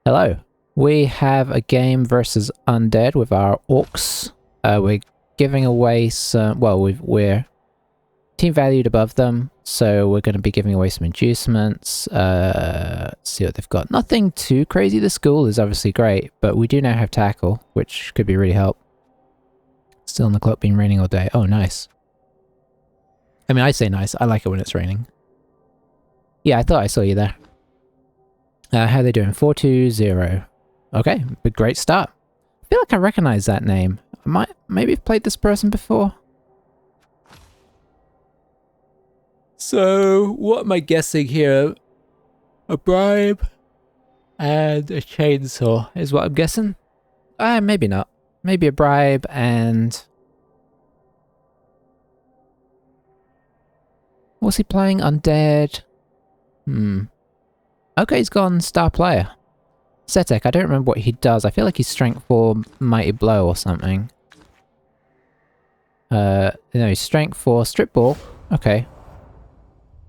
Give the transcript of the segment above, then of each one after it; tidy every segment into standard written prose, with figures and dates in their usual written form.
Hello. We have a game versus undead with our orcs. We're giving away some. Well, we're team valued above them, so we're going to be giving away some inducements. Let's see what they've got. Nothing too crazy. The school is obviously great, but we do now have tackle, which could be really help. Still on the clock, been raining all day. Oh, nice. I mean, I say nice. I like it when it's raining. Yeah, I thought I saw you there. How are they doing? 4-2-0. Okay, a great start. I feel like I recognize that name. Maybe I've played this person before. So, what am I guessing here? A bribe and a chainsaw is what I'm guessing. Maybe not. Maybe a bribe and... What's he playing? Undead? Okay, he's gone star player. Setek, I don't remember what he does. I feel like he's strength 4 mighty blow or something. No, he's strength 4 strip ball. Okay.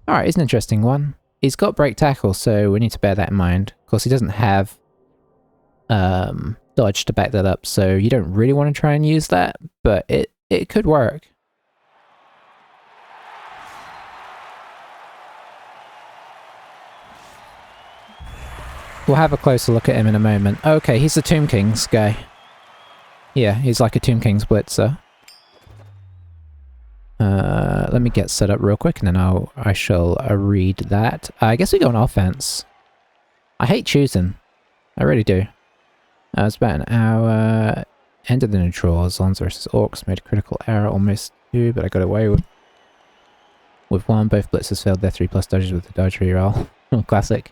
Alright, he's an interesting one. He's got break tackle, so we need to bear that in mind. Of course, he doesn't have dodge to back that up, so you don't really want to try and use that, but it could work. We'll have a closer look at him in a moment. Okay, he's the Tomb Kings guy. Yeah, he's like a Tomb Kings blitzer. Let me get set up real quick and then I shall read that. I guess we go on offense. I hate choosing. I really do. It's about an hour. Ended the neutral. Zons versus Orcs made a critical error, almost 2, but I got away with 1. Both blitzers failed their 3+ dodges with the dodge reroll. Classic.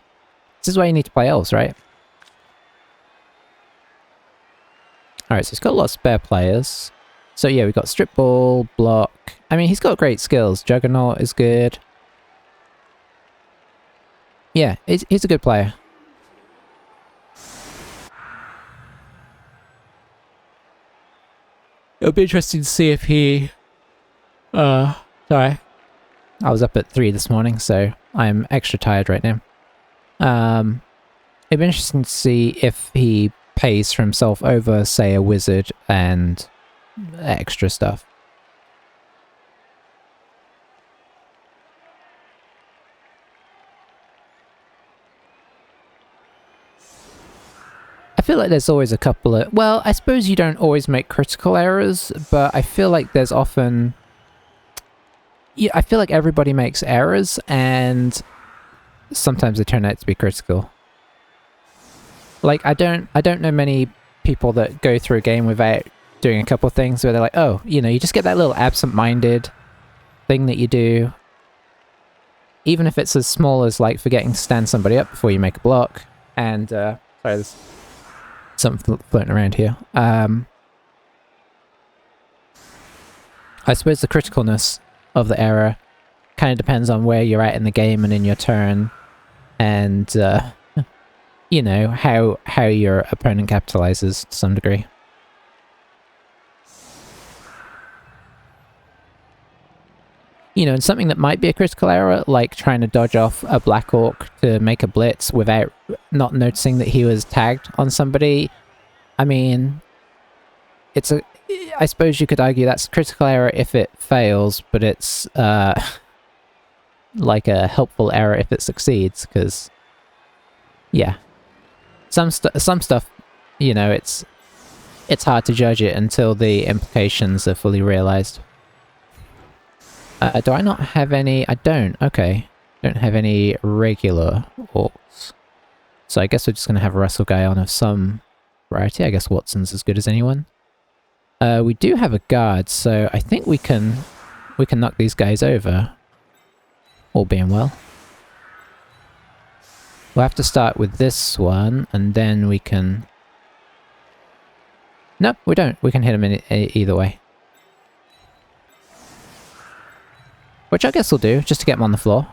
This is why you need to play elves, right? Alright, so he's got a lot of spare players. So yeah, we've got strip ball, block. I mean, he's got great skills. Juggernaut is good. Yeah, he's a good player. It'll be interesting to see if he... Sorry. I was up at 3 this morning, so I'm extra tired right now. It'd be interesting to see if he pays for himself over, say, a wizard and extra stuff. I feel like there's always a couple of... Well, I suppose you don't always make critical errors, but I feel like there's often... Yeah, I feel like everybody makes errors, and sometimes they turn out to be critical. Like, I don't know many people that go through a game without doing a couple of things where they're like, oh, you know, you just get that little absent-minded thing that you do. Even if it's as small as, like, forgetting to stand somebody up before you make a block. And, sorry, there's something floating around here. I suppose the criticalness of the error kind of depends on where you're at in the game and in your turn. And, you know, how your opponent capitalizes to some degree. You know, and something that might be a critical error, like trying to dodge off a Black Orc to make a blitz without not noticing that he was tagged on somebody. I mean, it's a... I suppose you could argue that's a critical error if it fails, but it's like a helpful error if it succeeds, because, yeah. Some stuff, you know, it's hard to judge it until the implications are fully realized. Do I not have any? I don't. Okay. Don't have any regular orcs. So I guess we're just going to have a wrestle guy on of some variety. I guess Watson's as good as anyone. We do have a guard, so I think we can knock these guys over. All being well. We'll have to start with this one, and then we can... No, we don't. We can hit him in either way. Which I guess we'll do, just to get him on the floor.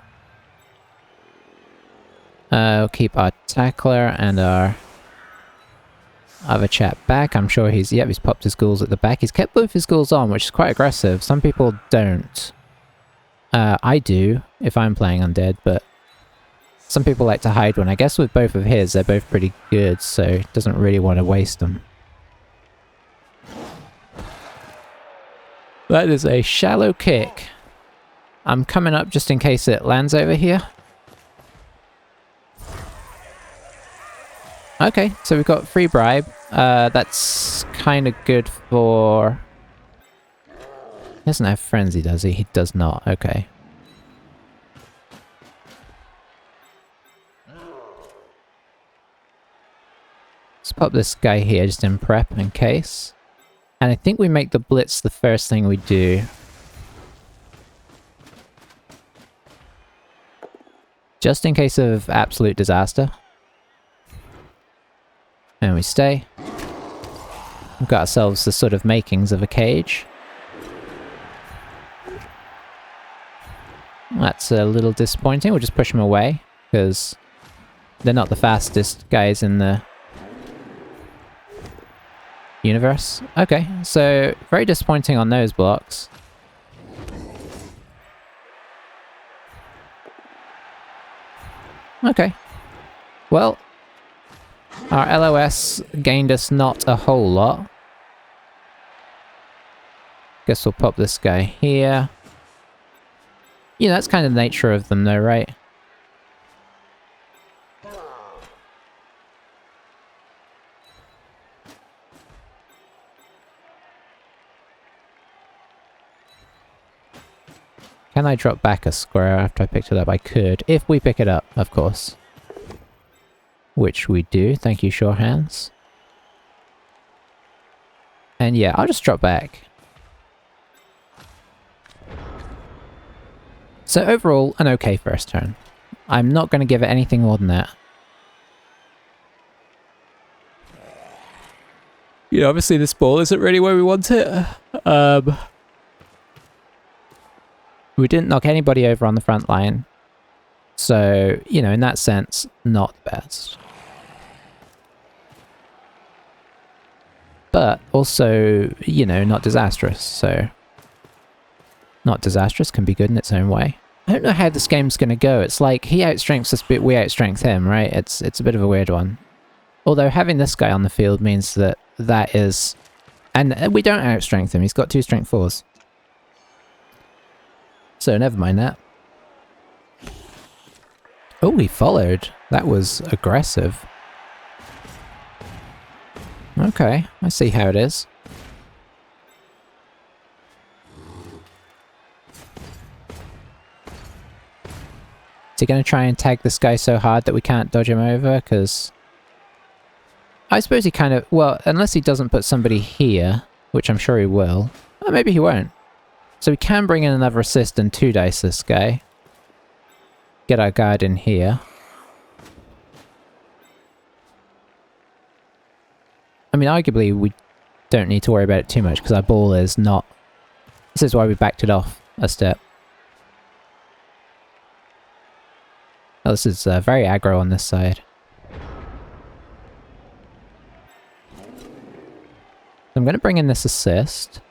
We'll keep our tackler and our other chap back. I'm sure he's popped his ghouls at the back. He's kept both his ghouls on, which is quite aggressive. Some people don't. I do, if I'm playing undead, but Some people like to hide one. I guess with both of his, they're both pretty good, so he doesn't really want to waste them. That is a shallow kick. I'm coming up just in case it lands over here. Okay, so we've got free bribe. That's kind of good for... He doesn't have frenzy, does he? He does not. Okay. Let's pop this guy here just in prep in case. And I think we make the blitz the first thing we do. Just in case of absolute disaster. And we stay. We've got ourselves the sort of makings of a cage. That's a little disappointing. We'll just push them away, because they're not the fastest guys in the universe. Okay, so very disappointing on those blocks. Okay. Well, our LOS gained us not a whole lot. Guess we'll pop this guy here. Yeah, that's kind of the nature of them though, right? Can I drop back a square after I picked it up? I could, if we pick it up, of course. Which we do, thank you, Sure Hands. And yeah, I'll just drop back. So overall, an okay first turn. I'm not going to give it anything more than that. Yeah, obviously this ball isn't really where we want it. We didn't knock anybody over on the front line. So, you know, in that sense, not the best. But also, you know, not disastrous, so... Not disastrous can be good in its own way. I don't know how this game's gonna go. It's like, he outstrengths us, but we outstrength him, right? It's a bit of a weird one. Although having this guy on the field means that that is... And we don't outstrength him, he's got 2 strength 4s. So never mind that. Oh, he followed. That was aggressive. Okay, I see how it is. Is he going to try and tag this guy so hard that we can't dodge him over? Because I suppose he kind of... Well, unless he doesn't put somebody here, which I'm sure he will. Well, maybe he won't. So we can bring in another assist and 2 dice this guy. Get our guard in here. I mean, arguably, we don't need to worry about it too much, because our ball is not... This is why we backed it off a step. Oh, this is very aggro on this side. I'm going to bring in this assist.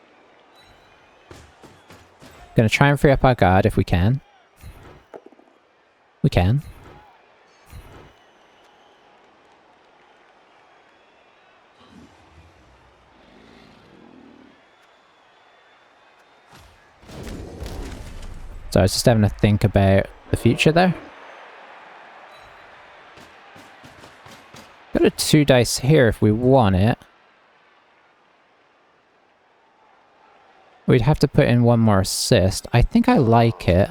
Going to try and free up our guard if we can. We can. So I was just having to think about the future there. Got a 2 dice here if we want it. We'd have to put in 1 more assist. I think I like it.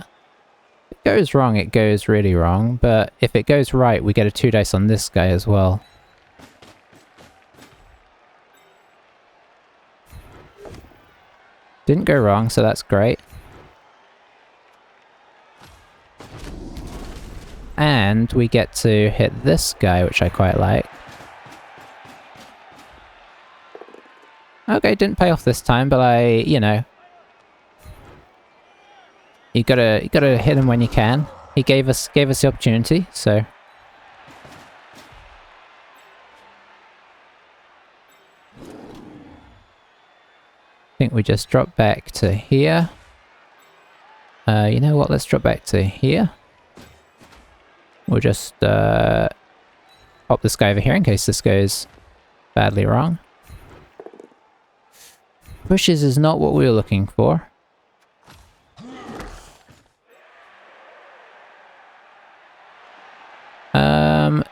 If it goes wrong, it goes really wrong. But if it goes right, we get a 2 dice on this guy as well. Didn't go wrong, so that's great. And we get to hit this guy, which I quite like. Okay, didn't pay off this time, but you know. You gotta hit him when you can. He gave us the opportunity, so. I think we just drop back to here. You know what, let's drop back to here. We'll just pop this guy over here in case this goes badly wrong. Pushes is not what we were looking for.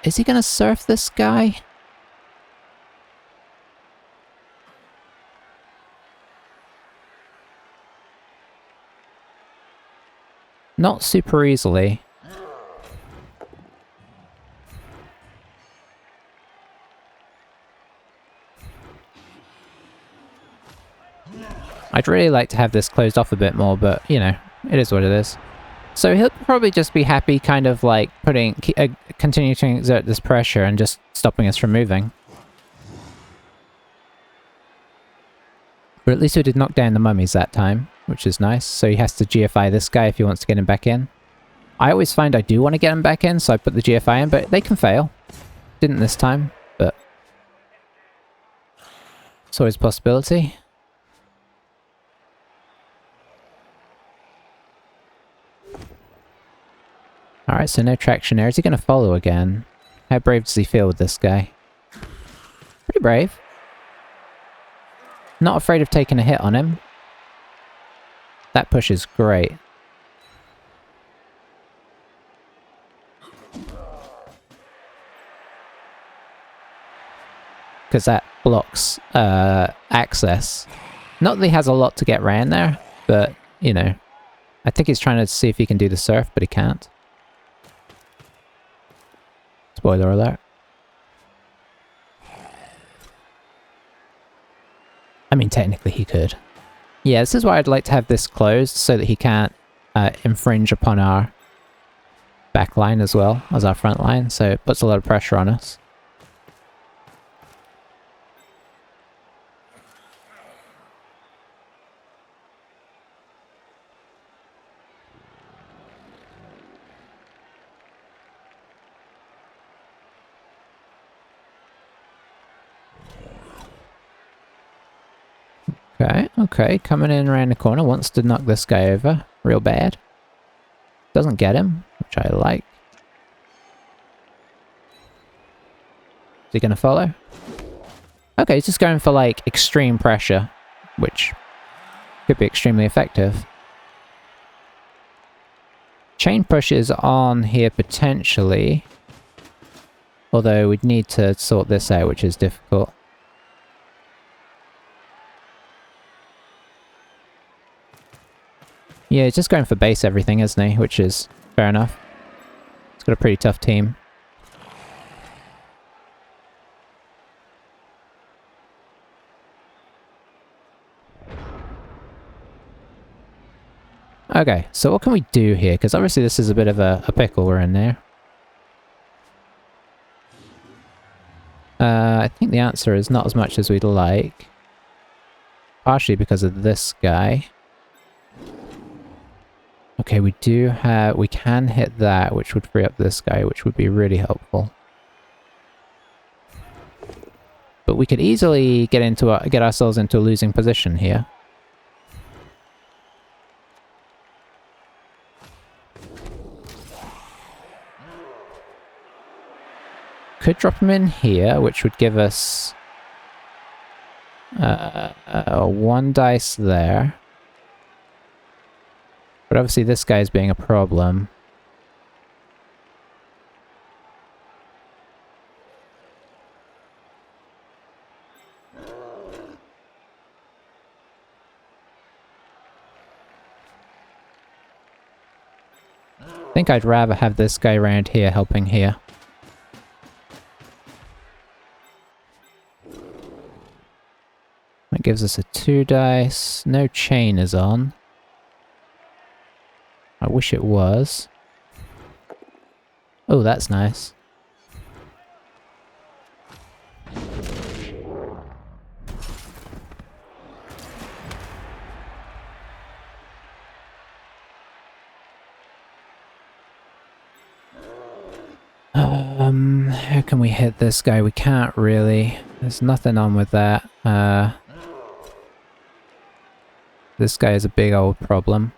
Is he gonna surf this guy? Not super easily. I'd really like to have this closed off a bit more, but, you know, it is what it is. So he'll probably just be happy kind of like continuing to exert this pressure and just stopping us from moving. But at least we did knock down the mummies that time, which is nice. So he has to GFI this guy if he wants to get him back in. I always find I do want to get him back in, so I put the GFI in, but they can fail. Didn't this time, but it's always a possibility. Alright, so no traction there. Is he going to follow again? How brave does he feel with this guy? Pretty brave. Not afraid of taking a hit on him. That push is great. Because that blocks access. Not that he has a lot to get around there, but, you know. I think he's trying to see if he can do the surf, but he can't. Spoiler alert. I mean, technically he could. Yeah, this is why I'd like to have this closed, so that he can't infringe upon our back line as well as our front line, so it puts a lot of pressure on us. Okay, coming in around the corner, wants to knock this guy over real bad. Doesn't get him, which I like. Is he gonna follow? Okay, he's just going for like extreme pressure, which could be extremely effective. Chain push is on here potentially, although we'd need to sort this out, which is difficult. Yeah, he's just going for base everything, isn't he? Which is fair enough. He's got a pretty tough team. Okay, so what can we do here? Because obviously this is a bit of a pickle we're in there. I think the answer is not as much as we'd like. Partially because of this guy. Okay, we can hit that, which would free up this guy, which would be really helpful. But we could easily get ourselves into a losing position here. Could drop him in here, which would give us one dice there. But obviously this guy's being a problem. I think I'd rather have this guy around here helping here. That gives us a 2 dice. No chain is on. I wish it was. Oh, that's nice. How can we hit this guy? We can't really. There's nothing on with that. This guy is a big old problem.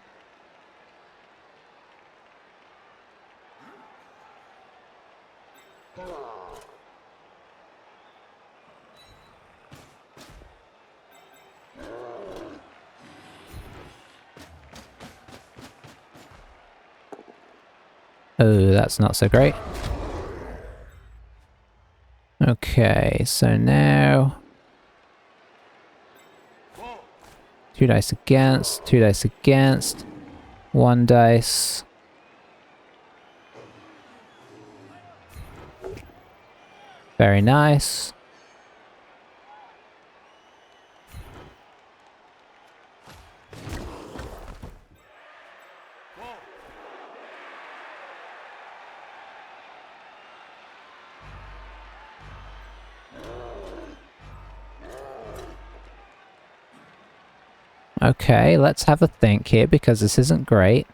Oh, that's not so great. Okay, so now... 2 dice against, 2 dice against, 1 dice. Very nice. Okay, let's have a think here because this isn't great.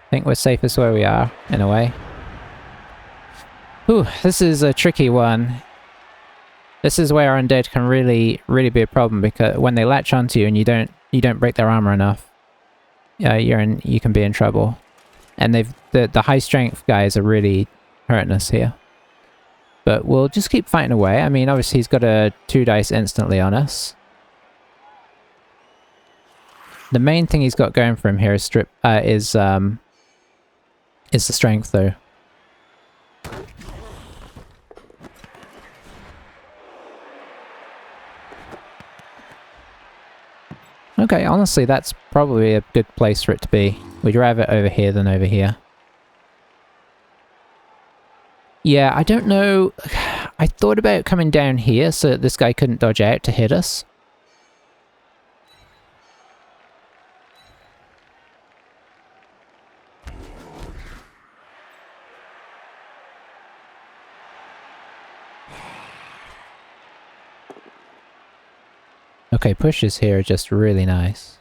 I think we're safest where we are, in a way. Ooh, this is a tricky one. This is where undead can really be a problem because when they latch onto you and you don't break their armor enough, you can be in trouble. And the high strength guys are really hurting us here. But we'll just keep fighting away. I mean, obviously he's got a 2 dice instantly on us. The main thing he's got going for him here is the strength, though. Okay, honestly, that's probably a good place for it to be. We'd rather it over here than over here. Yeah, I don't know. I thought about coming down here so that this guy couldn't dodge out to hit us. Okay, pushes here are just really nice.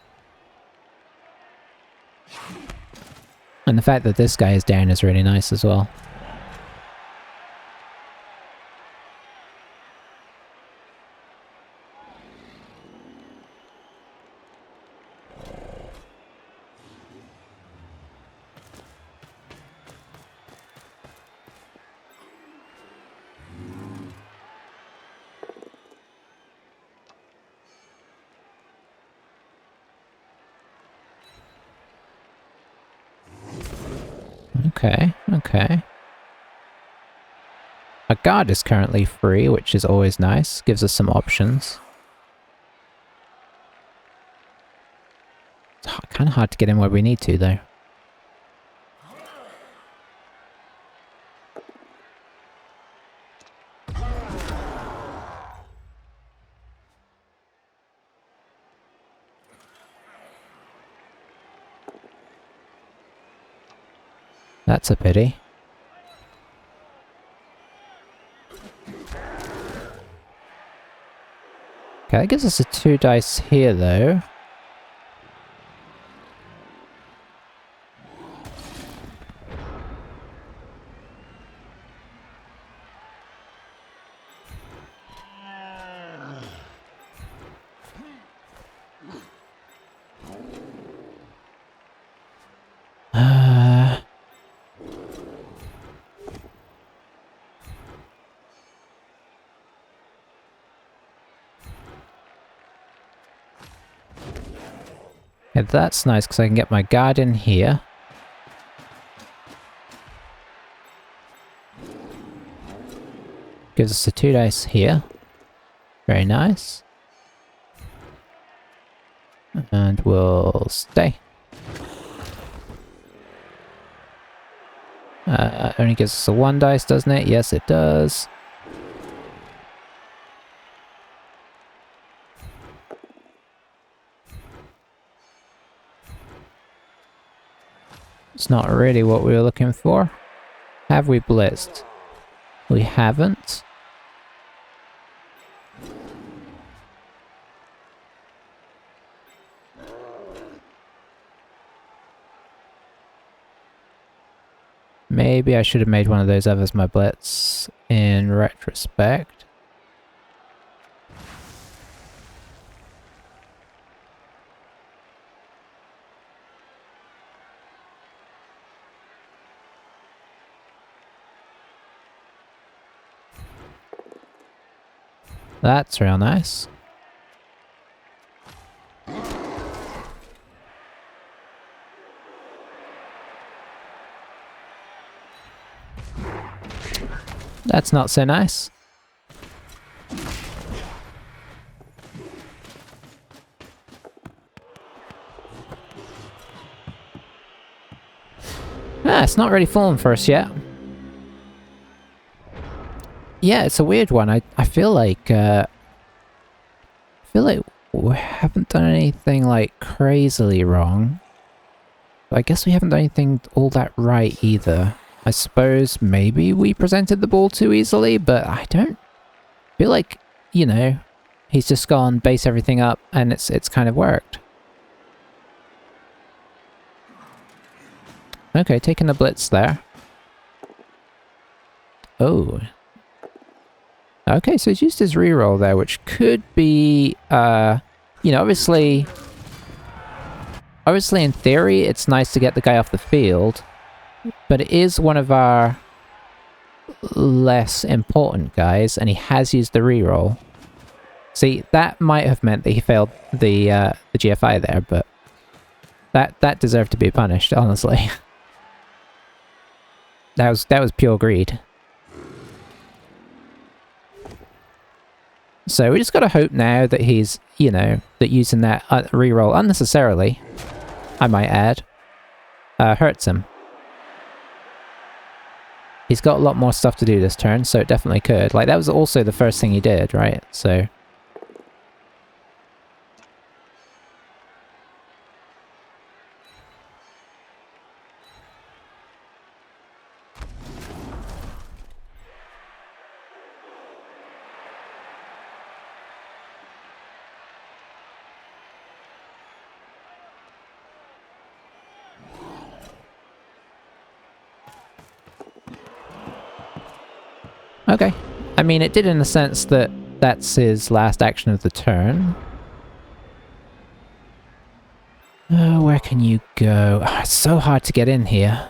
And the fact that this guy is down is really nice as well. Okay, okay. Our guard is currently free, which is always nice. Gives us some options. It's kind of hard to get in where we need to, though. That's a pity. Okay, that gives us a 2 dice here, though. Yeah, that's nice because I can get my guard in here. Gives us a 2 dice here. Very nice. And we'll stay. Only gives us a 1 dice, doesn't it? Yes, it does. It's not really what we were looking for. Have we blitzed? We haven't. Maybe I should have made one of those others my blitz in retrospect. That's real nice. That's not so nice. Ah, it's not really fallen for us yet. Yeah, it's a weird one. I feel like we haven't done anything like crazily wrong. But I guess we haven't done anything all that right either. I suppose maybe we presented the ball too easily, but I don't feel like, you know, he's just gone base everything up and it's kind of worked. Okay, taking the blitz there. Oh. Okay, so he's used his reroll there, which could be, you know, obviously in theory, it's nice to get the guy off the field, but it is one of our less important guys, and he has used the reroll. See, that might have meant that he failed the GFI there, but that deserved to be punished, honestly. that was pure greed. So we just gotta hope now that he's, you know, that using that reroll unnecessarily, I might add, hurts him. He's got a lot more stuff to do this turn, so it definitely could. Like, that was also the first thing he did, right? So... Okay. I mean, it did in the sense that that's his last action of the turn. Where can you go? Oh, it's so hard to get in here.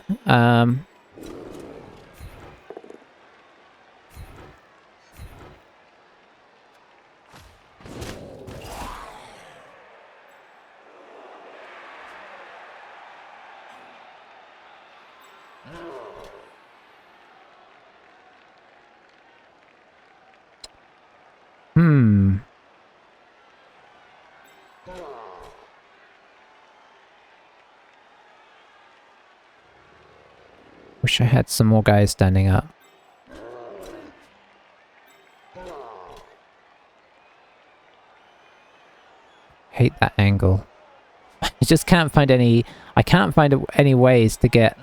Wish I had some more guys standing up. Hate that angle. I just can't find any... I can't find any ways to get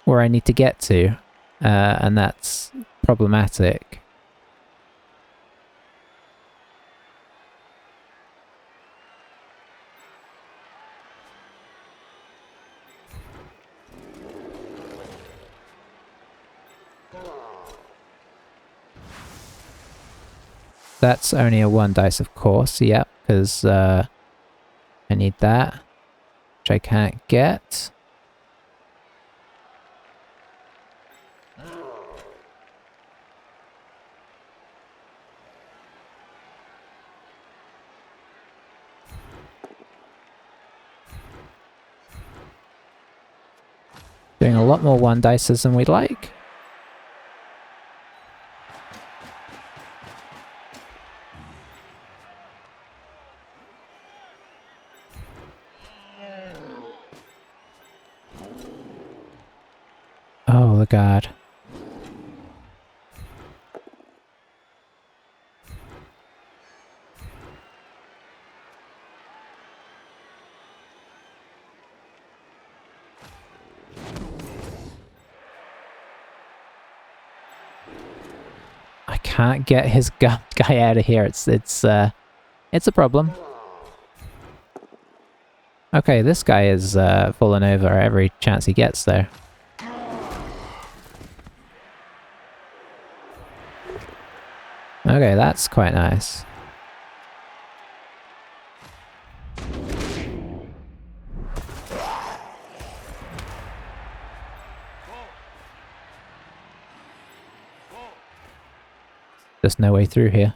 where I need to get to. And that's problematic. That's only a 1 dice, of course, yep, because I need that, which I can't get. Doing a lot more 1 dices than we'd like. Oh, the god. I can't get his guy out of here. It's a problem. Okay, this guy is falling over every chance he gets there. Okay, that's quite nice. There's no way through here.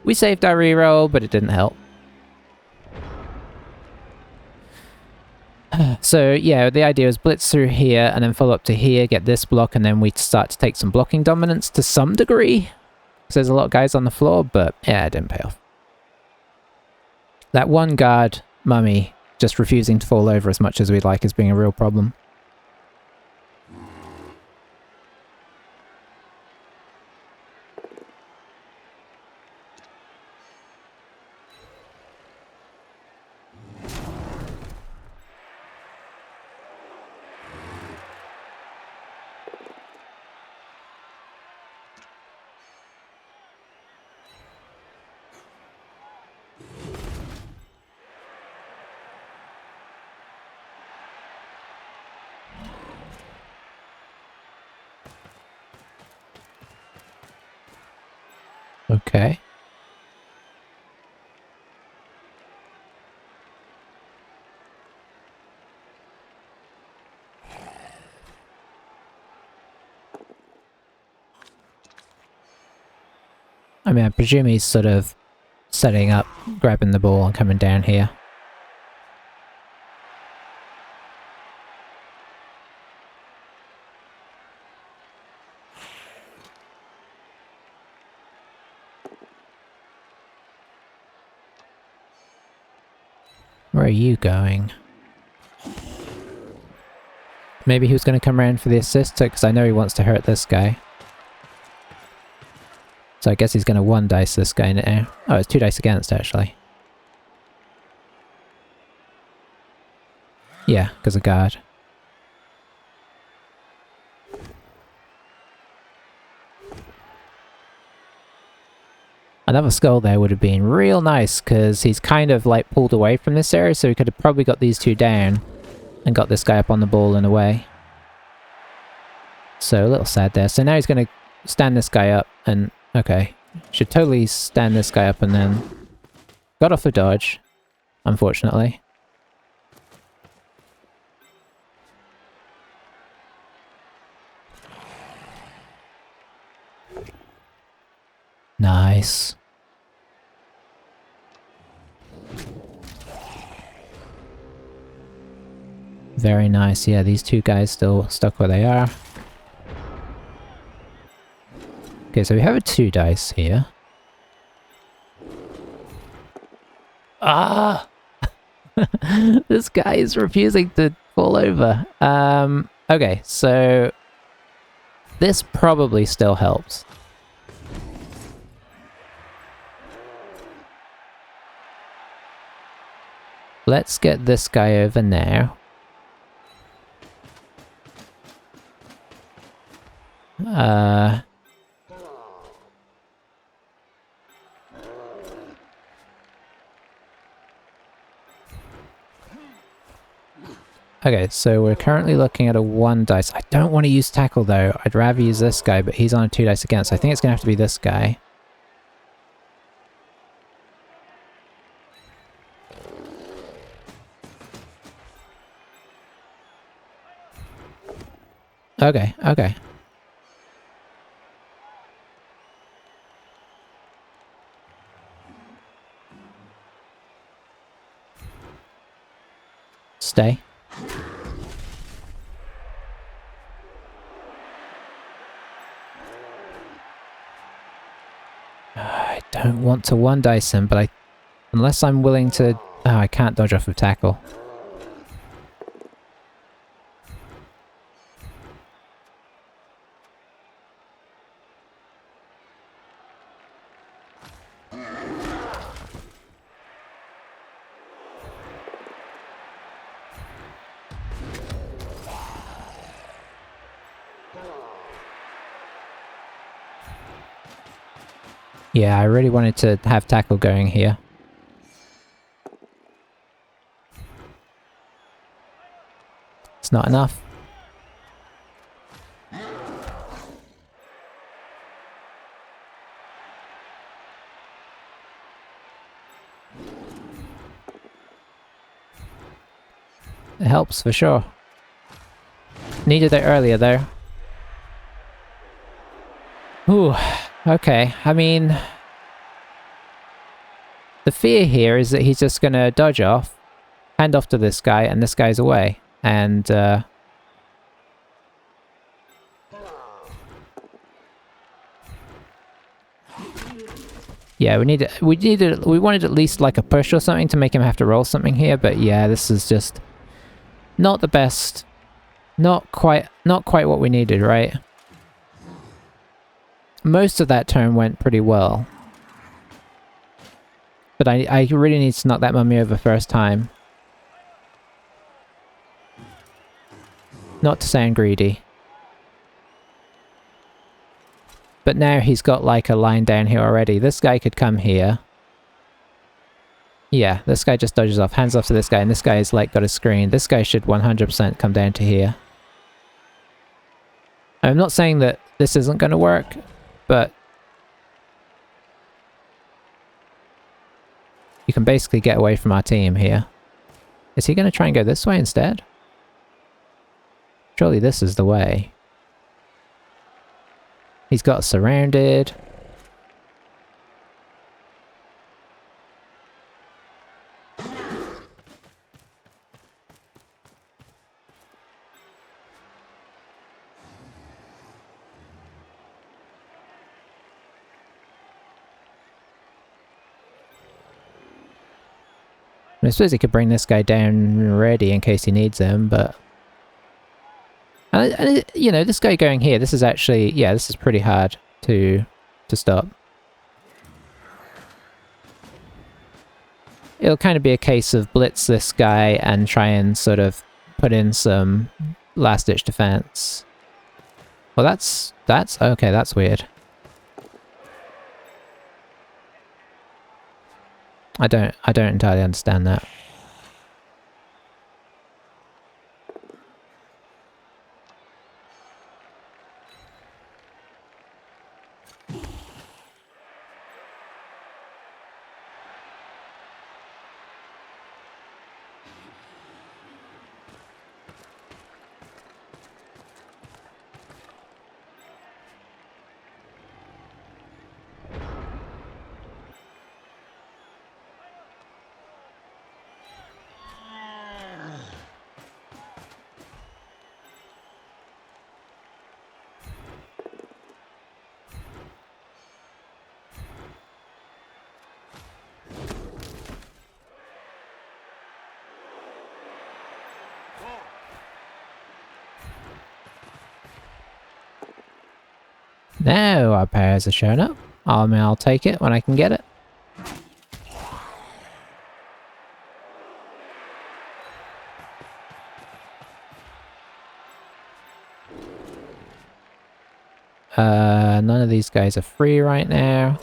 We saved our reroll, but it didn't help. So yeah, the idea is blitz through here and then follow up to here, get this block, and then we start to take some blocking dominance to some degree. Because there's a lot of guys on the floor, but yeah, it didn't pay off. That one guard mummy just refusing to fall over as much as we'd like is being a real problem. Okay. I mean, I presume he's sort of setting up, grabbing the ball and coming down here. Where are you going? Maybe he was going to come around for the assist, because I know he wants to hurt this guy. So I guess he's going to one dice this guy now. Oh, it's 2 dice against, actually. Yeah, because of guard. Another skull there would have been real nice, because he's kind of like pulled away from this area, so he could have probably got these two down and got this guy up on the ball and away. So a little sad there. So now he's going to stand this guy up and... Okay. Should totally stand this guy up and then... Got off the dodge, unfortunately. Nice. Very nice. Yeah, these two guys still stuck where they are. Okay, so we have a 2 dice here. Ah! This guy is refusing to fall over. Okay, so... This probably still helps. Let's get this guy over now. Okay, so we're currently looking at a 1 dice. I don't want to use tackle though. I'd rather use this guy, but he's on a 2 dice against. So I think it's going to have to be this guy. Okay, okay. Stay. I don't want to 1 dice him, but unless I'm willing to... Oh, I can't dodge off of tackle. Yeah, I really wanted to have tackle going here. It's not enough. It helps for sure. Needed it earlier though. Ooh, okay. I mean, The fear here is that he's just going to dodge off, hand off to this guy, and this guy's away. And, yeah, we wanted at least like a push or something to make him have to roll something here, but yeah, this is just not the best. Not quite what we needed, right? Most of that turn went pretty well. But I really need to knock that mummy over first time. Not to sound greedy. But now he's got like a line down here already. This guy could come here. Yeah, this guy just dodges off, hands off to this guy, and this guy's like got a screen. This guy should 100% come down to here. I'm not saying that this isn't going to work, but you can basically get away from our team here. Is he going to try and go this way instead? Surely this is the way. He's got surrounded. I suppose he could bring this guy down ready in case he needs him, but... And, you know, this guy going here, this is actually... Yeah, this is pretty hard to stop. It'll kind of be a case of blitz this guy and try and sort of put in some last-ditch defense. Well, that's... Okay, that's weird. I don't entirely understand that. Now our pairs are showing up. I'll take it when I can get it. None of these guys are free right now.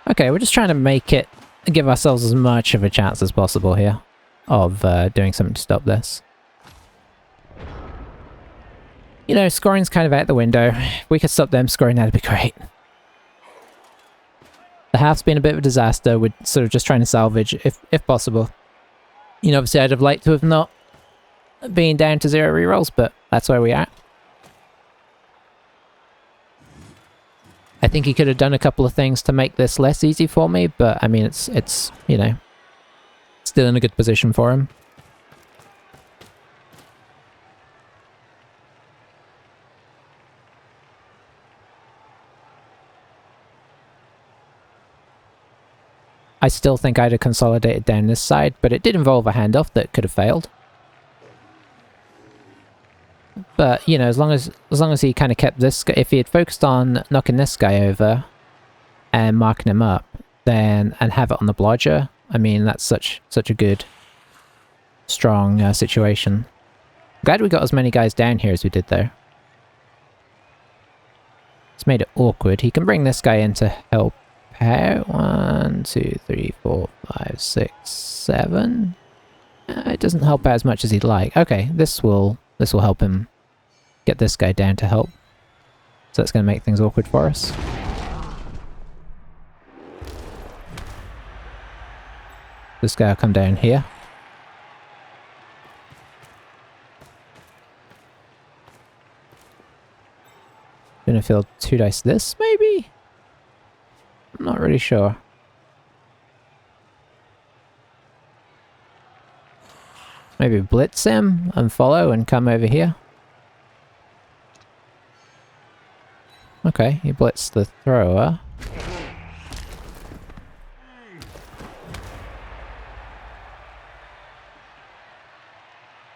Okay, we're just trying to give ourselves as much of a chance as possible here of doing something to stop this. You know, scoring's kind of out the window. If we could stop them scoring, that'd be great. The half's been a bit of a disaster. We're sort of just trying to salvage, if possible. You know, obviously I'd have liked to have not been down to 0 rerolls, but that's where we are. I think he could have done a couple of things to make this less easy for me, but I mean, it's you know, still in a good position for him. I still think I'd have consolidated down this side, but it did involve a handoff that could have failed. But, you know, as long as he kind of kept this guy, if he had focused on knocking this guy over and marking him up, then, and have it on the blodger, I mean, that's such a good, strong situation. Glad we got as many guys down here as we did there. It's made it awkward. He can bring this guy in to help out. 1, 2, 3, 4, 5, 6, 7. It doesn't help out as much as he'd like. Okay, this will help him get this guy down to help. So that's going to make things awkward for us. This guy will come down here. Gonna field 2 dice this, maybe? I'm not really sure. Maybe blitz him and follow and come over here. Okay, he blitzed the thrower.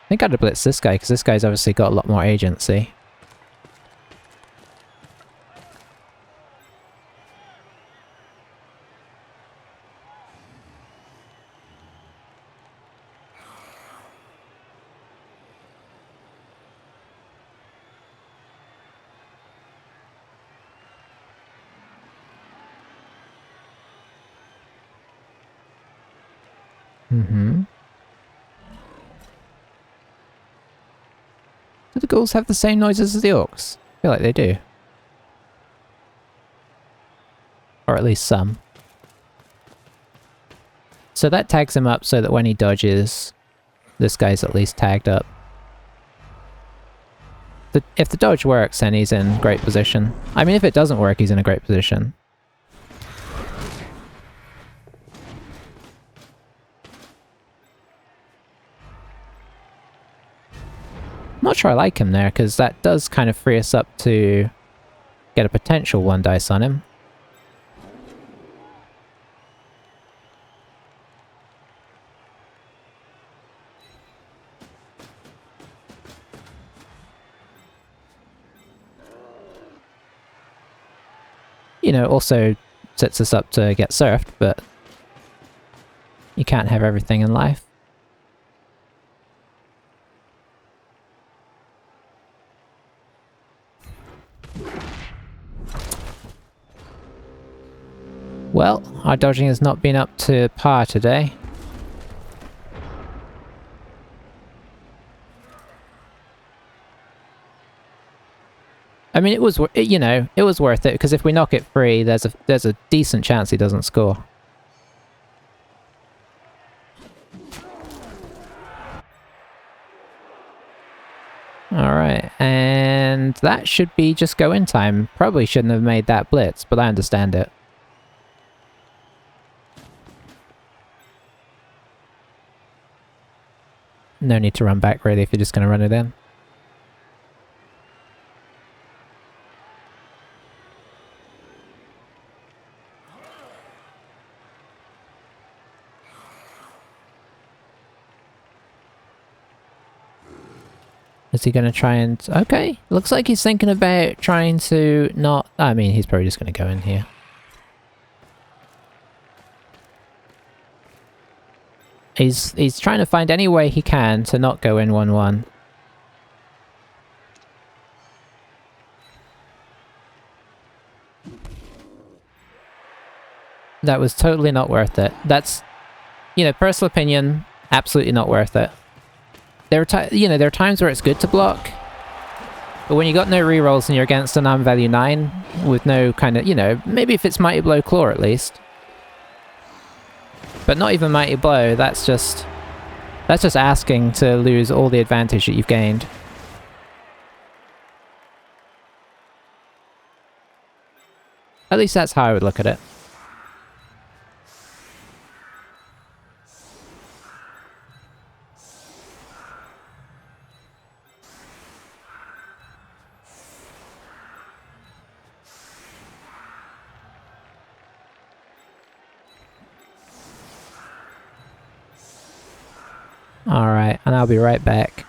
I think I'd have blitzed this guy, because this guy's obviously got a lot more agency. Mm-hmm. Do the ghouls have the same noises as the orcs? I feel like they do. Or at least some. So that tags him up so that when he dodges, this guy's at least tagged up. If the dodge works, then he's in great position. I mean, if it doesn't work, he's in a great position. I'm not sure I like him there, because that does kind of free us up to get a potential 1 dice on him. You know, also sets us up to get surfed, but you can't have everything in life. Well, our dodging has not been up to par today. I mean, it was, you know, it was worth it, because if we knock it free, there's a decent chance he doesn't score. Alright, and that should be just go in time. Probably shouldn't have made that blitz, but I understand it. No need to run back, really, if you're just going to run it in. Is he going to try and... Okay, looks like he's thinking about trying to not... I mean, he's probably just going to go in here. He's trying to find any way he can to not go in 1-1. That was totally not worth it. That's, you know, personal opinion, absolutely not worth it. There are times where it's good to block, but when you got no rerolls and you're against an arm value 9 with no kind of, you know, maybe if it's Mighty Blow Claw at least. But not even Mighty Blow, that's just asking to lose all the advantage that you've gained. At least that's how I would look at it. Alright, and I'll be right back.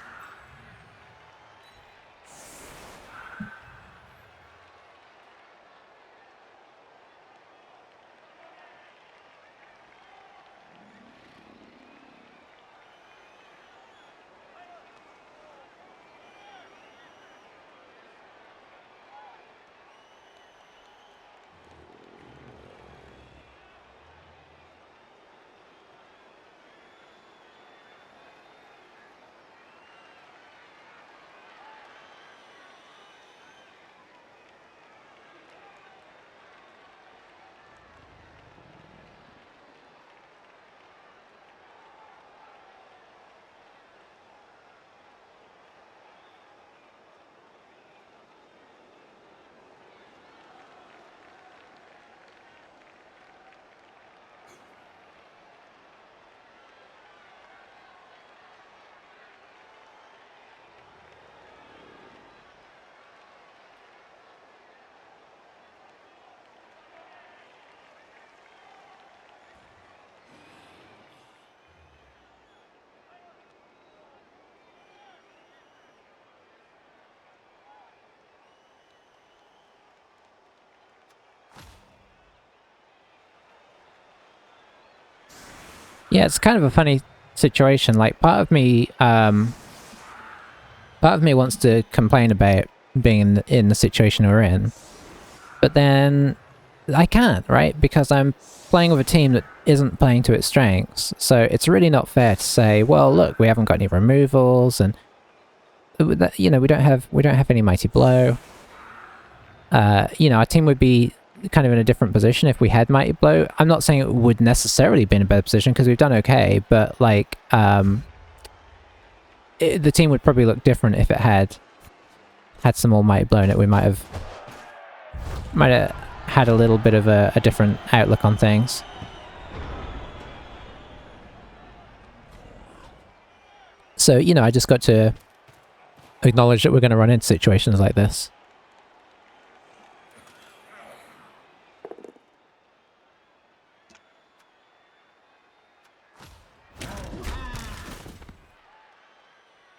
Yeah, it's kind of a funny situation. Like, part of me wants to complain about being in the situation we're in, but then I can't, right? Because I'm playing with a team that isn't playing to its strengths. So it's really not fair to say, well, look, we haven't got any removals, and you know, we don't have any mighty blow. You know, our team would be kind of in a different position if we had mighty blow. I'm not saying it would necessarily be in a better position because we've done okay, but like the team would probably look different if it had some more mighty blow in it. We might have had a little bit of a different outlook on things. So, you know, I just got to acknowledge that we're going to run into situations like this.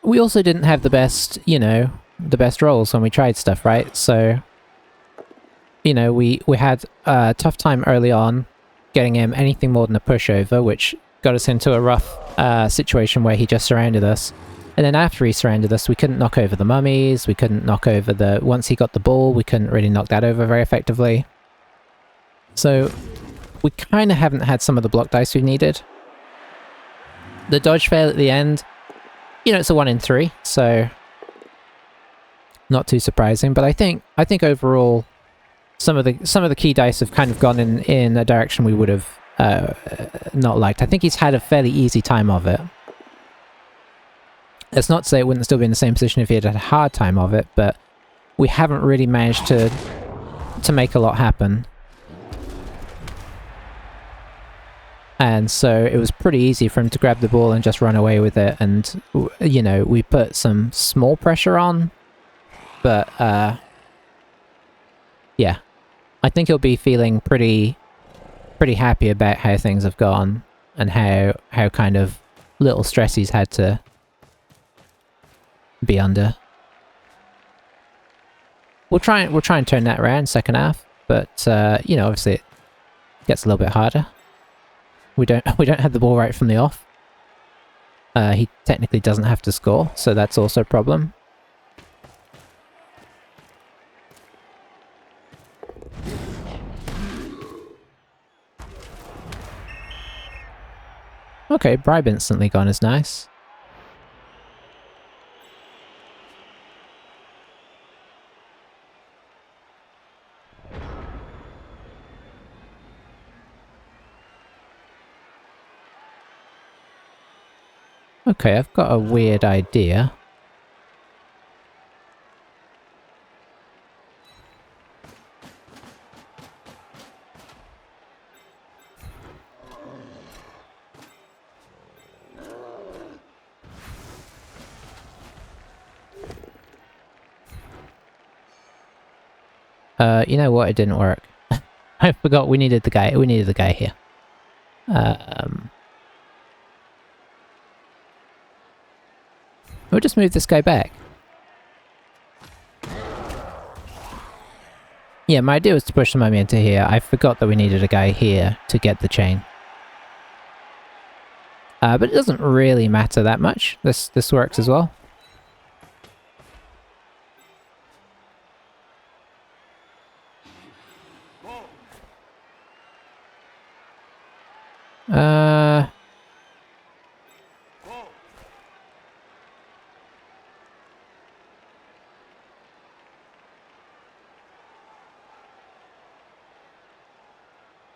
We also didn't have the best, you know, the best rolls when we tried stuff, right? So, you know, we had a tough time early on getting him anything more than a pushover, which got us into a rough situation where he just surrounded us. And then after he surrounded us, we couldn't knock over the mummies, we couldn't knock over the... Once he got the ball, we couldn't really knock that over very effectively. So, we kind of haven't had some of the block dice we needed. The dodge fail at the end, you know, it's a 1 in 3, so not too surprising. But I think overall, some of the key dice have kind of gone in a direction we would have not liked. I think he's had a fairly easy time of it. That's not to say it wouldn't still be in the same position if he had a hard time of it, but we haven't really managed to make a lot happen. And so it was pretty easy for him to grab the ball and just run away with it. And, you know, we put some small pressure on, but, yeah. I think he'll be feeling pretty happy about how things have gone and how kind of little stress he's had to be under. We'll try and turn that around second half, but, you know, obviously it gets a little bit harder. We don't have the ball right from the off. He technically doesn't have to score, so that's also a problem. Okay, bribe instantly gone is nice. Okay, I've got a weird idea. You know what? It didn't work. I forgot we needed the guy. We needed the guy here. We'll just move this guy back. Yeah, my idea was to push the mummy into here. I forgot that we needed a guy here to get the chain. But it doesn't really matter that much. This works as well.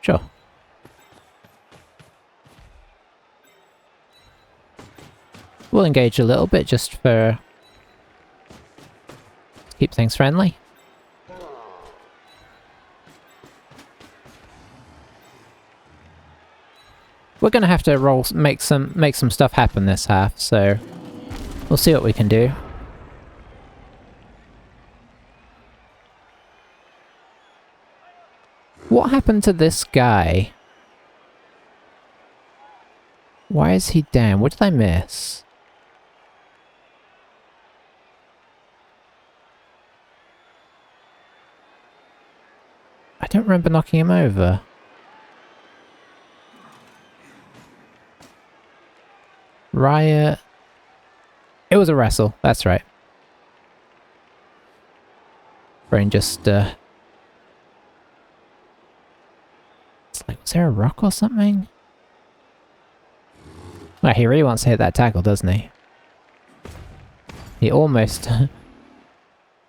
Sure. We'll engage a little bit just for... keep things friendly. We're gonna have to make some stuff happen this half, so we'll see what we can do. What happened to this guy? Why is he down? What did I miss? I don't remember knocking him over. Riot. It was a wrestle, that's right. Brain just, it's like, was there a rock or something? Well, he really wants to hit that tackle, doesn't he? He almost...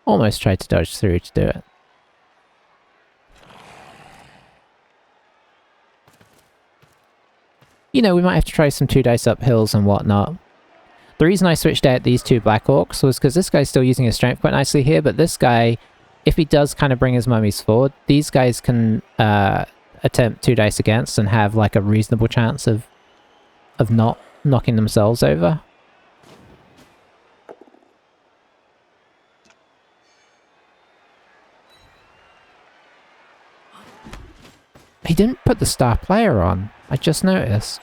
almost tried to dodge through to do it. You know, we might have to try some 2 dice up hills and whatnot. The reason I switched out these 2 Black Orcs was because this guy's still using his strength quite nicely here, but this guy, if he does kind of bring his mummies forward, these guys can attempt 2 dice against and have like a reasonable chance of not knocking themselves over. He didn't put the star player on. I just noticed.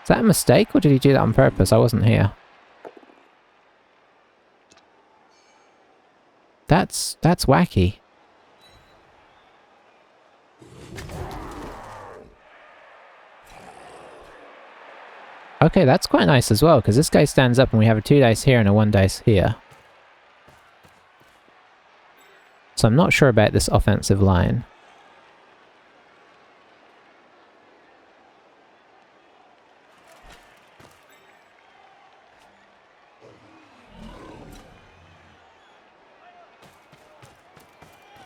Is that a mistake, or did he do that on purpose? I wasn't here. That's wacky. Okay, that's quite nice as well, because this guy stands up and we have a 2 dice here and a 1 dice here. So I'm not sure about this offensive line.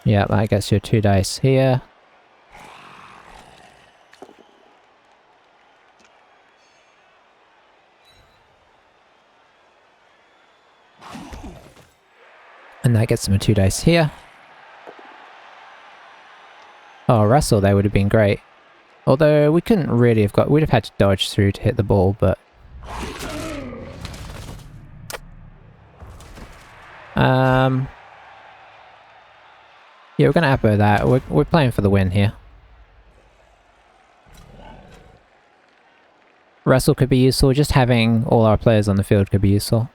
Yeah, that gets your 2 dice here. And that gets them a 2 dice here. Oh, wrestle there would have been great. Although we couldn't really have got... we'd have had to dodge through to hit the ball, but... yeah, we're gonna appo that. We're playing for the win here. Wrestle could be useful. Just having all our players on the field could be useful.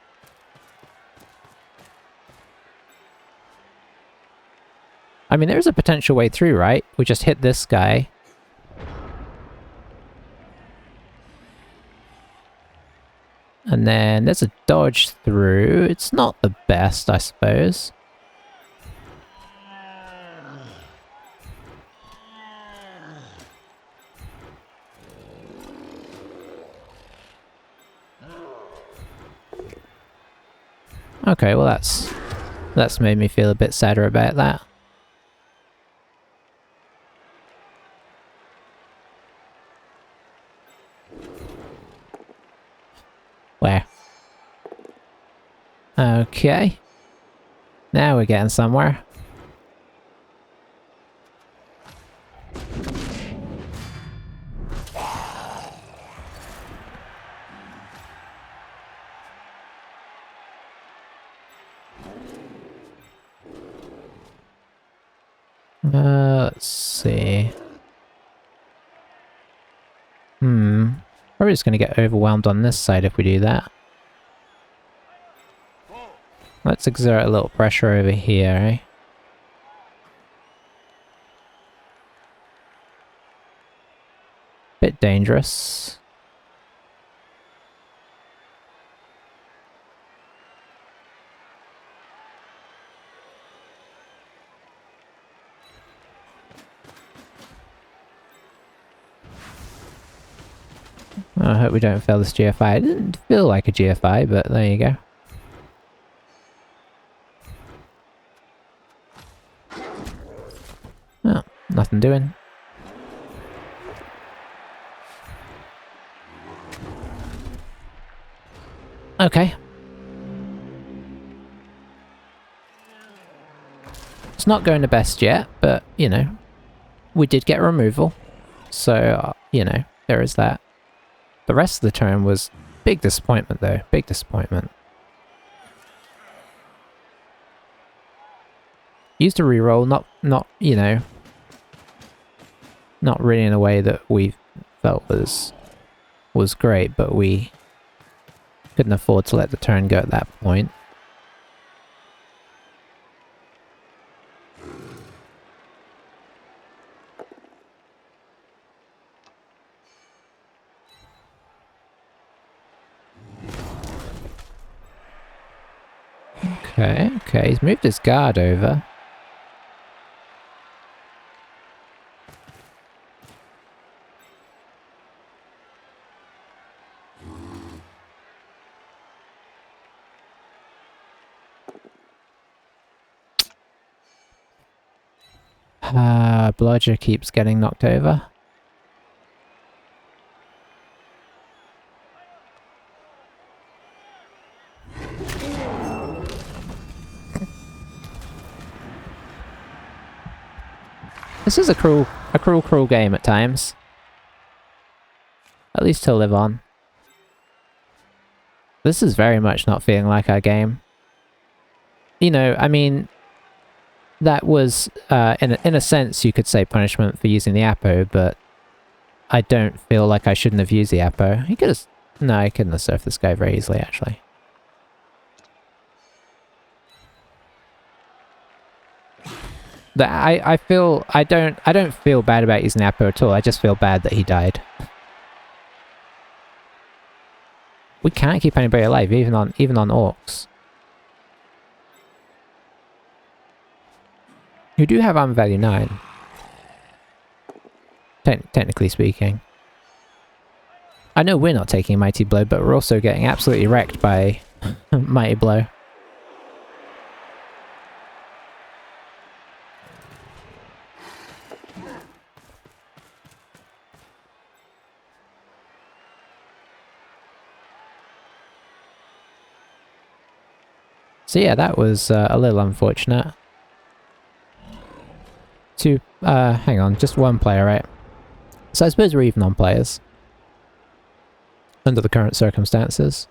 I mean, there's a potential way through, right? We just hit this guy. And then there's a dodge through. It's not the best, I suppose. Okay, well that's made me feel a bit sadder about that. Where? Okay. Now we're getting somewhere. Let's see. Probably just gonna get overwhelmed on this side if we do that. Let's exert a little pressure over here, eh? Bit dangerous. I hope we don't fail this GFI. It didn't feel like a GFI, but there you go. Oh, nothing doing. Okay. It's not going the best yet, but, you know, we did get removal. So, you know, there is that. The rest of the turn was big disappointment, though. Big disappointment. Used a reroll, not, you know, not really in a way that we felt was great, but we couldn't afford to let the turn go at that point. Okay, he's moved his guard over. Blodger keeps getting knocked over. This is a cruel game at times. At least he'll live on. This is very much not feeling like our game. You know, I mean, that was, in a sense, you could say punishment for using the Apo, but I don't feel like I shouldn't have used the Apo. He could have... No, I couldn't have surfed this guy very easily, actually. I feel... I don't feel bad about using the Apo at all. I just feel bad that he died. We can't keep anybody alive, even on Orcs. Who do have armor value 9. Technically speaking. I know we're not taking a Mighty Blow, but we're also getting absolutely wrecked by Mighty Blow. So yeah, that was a little unfortunate. Hang on, just one player, right? So I suppose we're even on players. Under the current circumstances.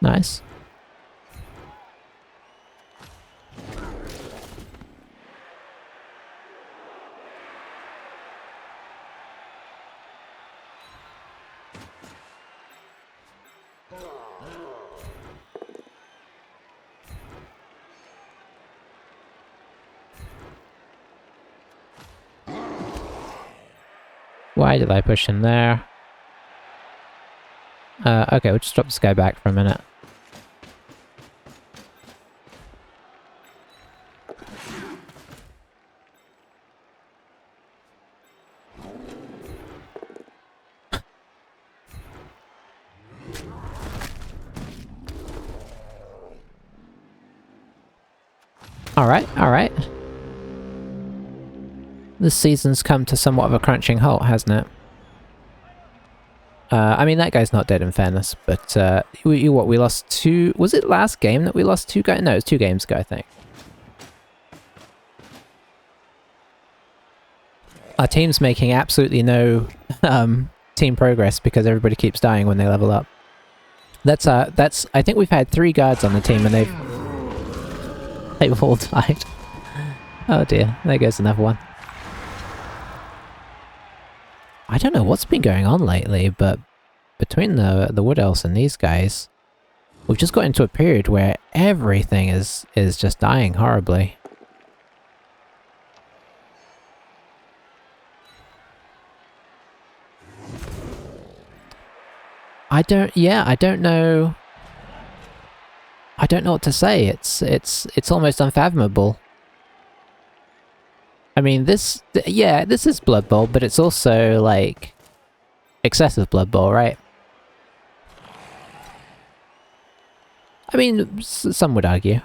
Nice. Why did I push in there? Okay, we'll just drop this guy back for a minute. Alright. This season's come to somewhat of a crunching halt, hasn't it? I mean, that guy's not dead in fairness, but we lost 2... Was it last game that we lost 2 guys? No, it was 2 games ago, I think. Our team's making absolutely no team progress because everybody keeps dying when they level up. That's I think we've had 3 guards on the team and they've all died. Oh dear, there goes another one. I don't know what's been going on lately, but between the Wood Elves and these guys, we've just got into a period where everything is just dying horribly. I don't know. I don't know what to say. It's almost unfathomable. I mean, this is Blood Bowl, but it's also, like, excessive Blood Bowl, right? I mean, some would argue.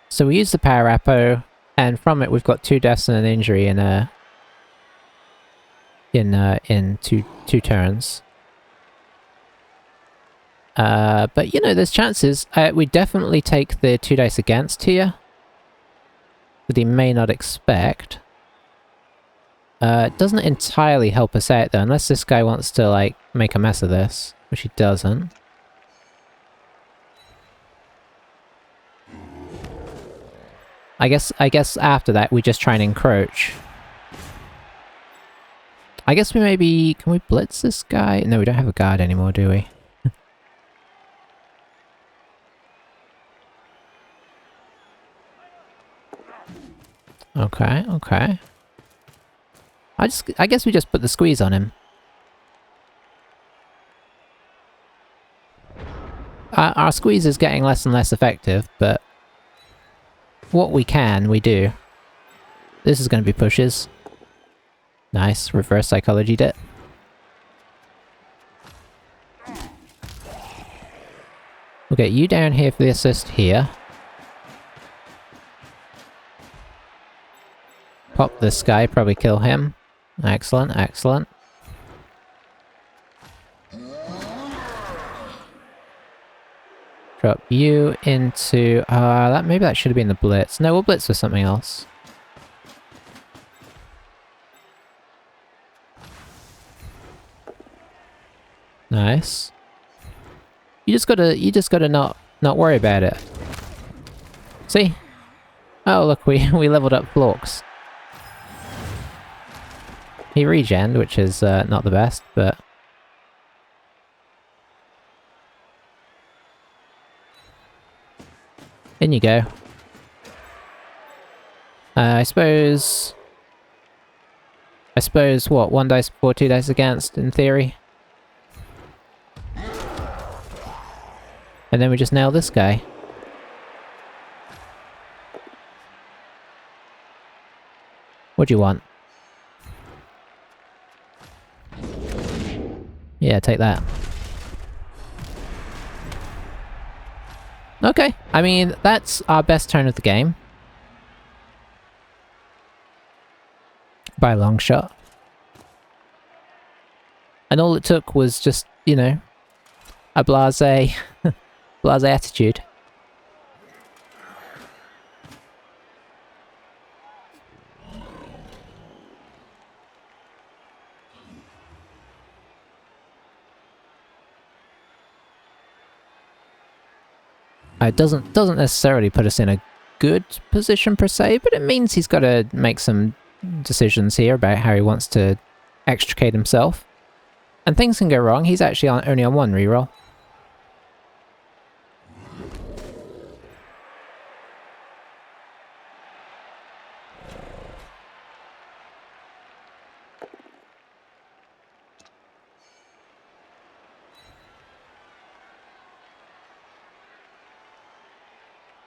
So we use the Power Apo, and from it we've got 2 deaths and an injury in two turns. But, you know, there's chances. We definitely take the 2 dice against here. That he may not expect. It doesn't entirely help us out, though, unless this guy wants to, like, make a mess of this. Which he doesn't. I guess after that we just try and encroach. I guess we maybe... Can we blitz this guy? No, we don't have a guard anymore, do we? Okay, okay. I guess we just put the squeeze on him. Our squeeze is getting less and less effective, but what we can, we do. This is going to be pushes. Nice, reverse psychologied it. We'll get you down here for the assist here. Pop this guy, probably kill him. Excellent, excellent. Drop you into... maybe that should have been the blitz. No, we'll blitz with something else. Nice. You just gotta not worry about it. See? Oh look, we leveled up Orcs. He regened, which is not the best, but... In you go. I suppose what, 1 dice before 2 dice against, in theory? And then we just nail this guy. What do you want? Yeah, take that. Okay, I mean, that's our best turn of the game. By a long shot. And all it took was just, you know, a blasé attitude. It doesn't necessarily put us in a good position per se, but it means he's got to make some decisions here about how he wants to extricate himself. And things can go wrong. He's actually only on 1 reroll.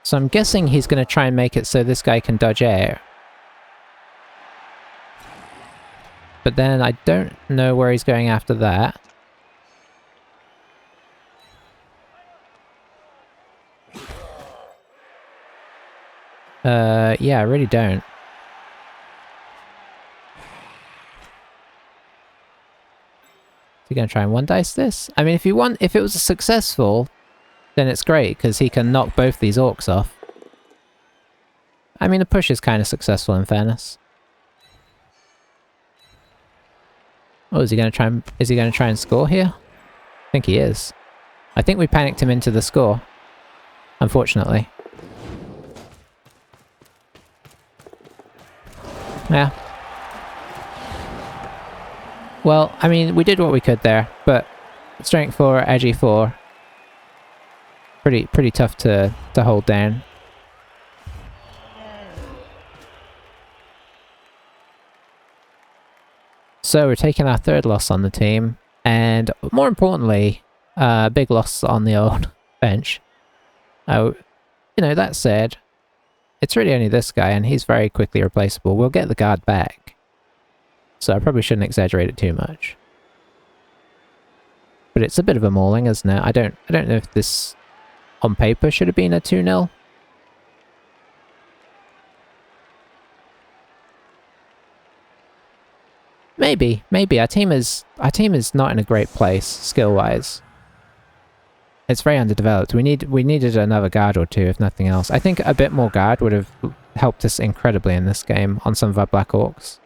So I'm guessing he's going to try and make it so this guy can dodge air. But then I don't know where he's going after that. Yeah, I really don't. Is he going to try and 1 dice this? I mean, if it was successful, then it's great, because he can knock both these orcs off. I mean, the push is kind of successful in fairness. Oh, is he going to try and score here? I think he is. I think we panicked him into the score. Unfortunately. Yeah. Well, I mean, we did what we could there, but strength 4, agi 4. Pretty tough to hold down. So we're taking our 3rd loss on the team, and more importantly, big loss on the old bench. You know, that said, it's really only this guy, and he's very quickly replaceable. We'll get the guard back. So I probably shouldn't exaggerate it too much. But it's a bit of a mauling, isn't it? I don't know if this, on paper, should have been a 2-0. Maybe. Our team is not in a great place, skill-wise. It's very underdeveloped. We needed another guard or two, if nothing else. I think a bit more guard would have helped us incredibly in this game on some of our Black Orcs.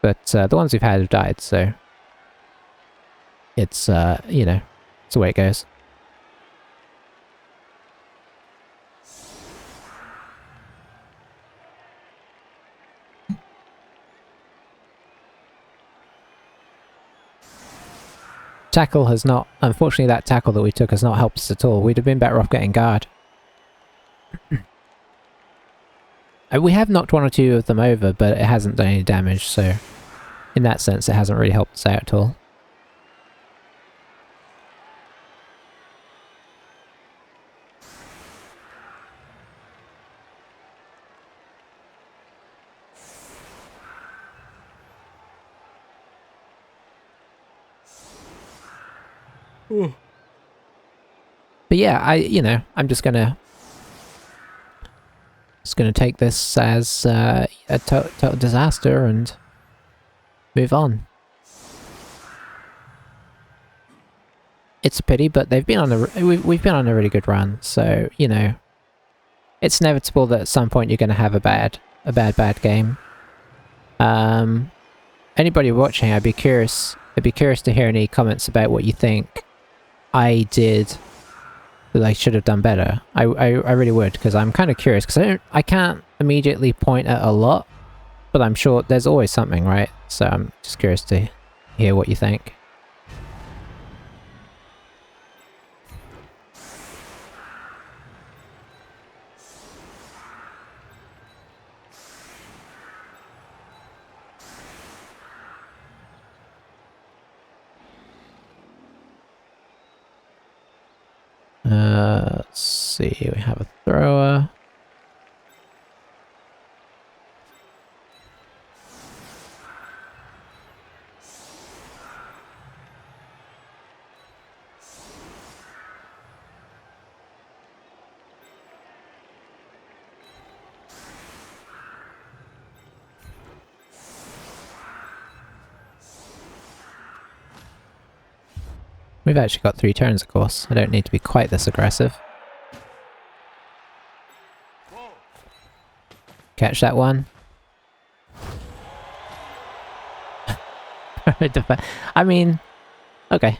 But the ones we've had have died, so it's, you know, it's the way it goes. Tackle has not... Unfortunately, that tackle that we took has not helped us at all. We'd have been better off getting guard. We have knocked 1 or 2 of them over, but it hasn't done any damage, so... In that sense, it hasn't really helped us out at all. But yeah, I'm just gonna take this as a total disaster and move on. It's a pity, but they've been on we've been on a really good run, so you know, it's inevitable that at some point you're going to have a bad game. Anybody watching, I'd be curious to hear any comments about what you think I did that I should have done better. I really would, because I'm kind of curious, because I can't immediately point at a lot, but I'm sure there's always something, right? So I'm just curious to hear what you think. Let's see, we have a thrower. We've actually got 3 turns, of course. I don't need to be quite this aggressive. Catch that one. I mean, okay.